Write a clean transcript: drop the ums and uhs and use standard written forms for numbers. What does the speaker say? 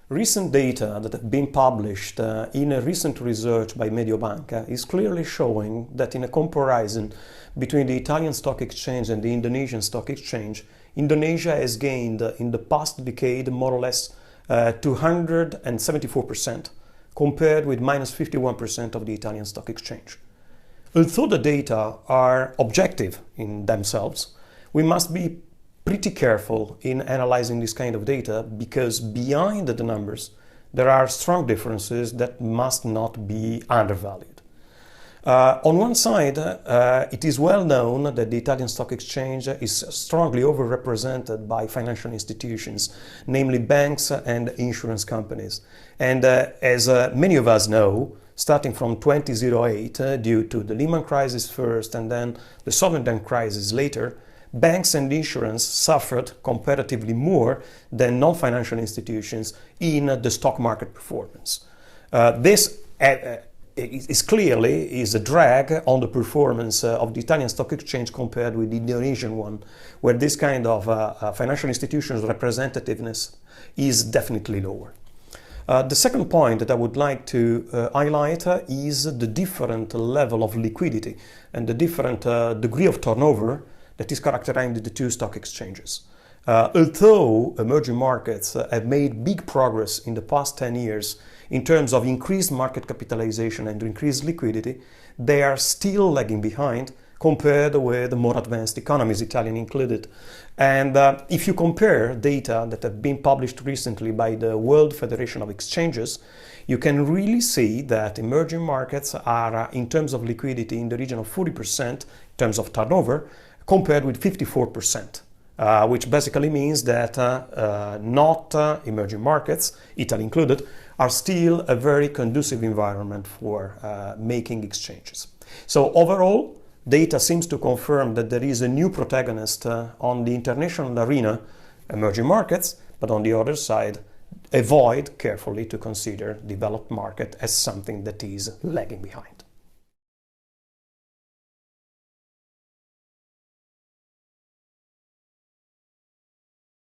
Recent data that have been published in a recent research by Mediobanca is clearly showing that in a comparison between the Italian stock exchange and the Indonesian stock exchange, Indonesia has gained in the past decade more or less 274% compared with minus 51% of the Italian stock exchange. Although the data are objective in themselves, we must be pretty careful in analyzing this kind of data because behind the numbers there are strong differences that must not be undervalued. On one side, it is well known that the Italian stock exchange is strongly overrepresented by financial institutions, namely banks and insurance companies. And as many of us know, starting from 2008, due to the Lehman crisis first and then the sovereign debt crisis later, banks and insurance suffered comparatively more than non-financial institutions in the stock market performance. This is clearly a drag on the performance of the Italian stock exchange compared with the Indonesian one, where this kind of financial institutions representativeness is definitely lower. The second point that I would like to highlight is the different level of liquidity and the different degree of turnover that is characterizing the two stock exchanges. Although emerging markets have made big progress in the past 10 years in terms of increased market capitalization and increased liquidity, they are still lagging behind compared with the more advanced economies, Italian included. And if you compare data that have been published recently by the World Federation of Exchanges, you can really see that emerging markets are, in terms of liquidity, in the region of 40% in terms of turnover, compared with 54%, which basically means that not emerging markets, Italy included, are still a very conducive environment for making exchanges. So overall, data seems to confirm that there is a new protagonist on the international arena, emerging markets, but on the other side, avoid carefully to consider developed market as something that is lagging behind.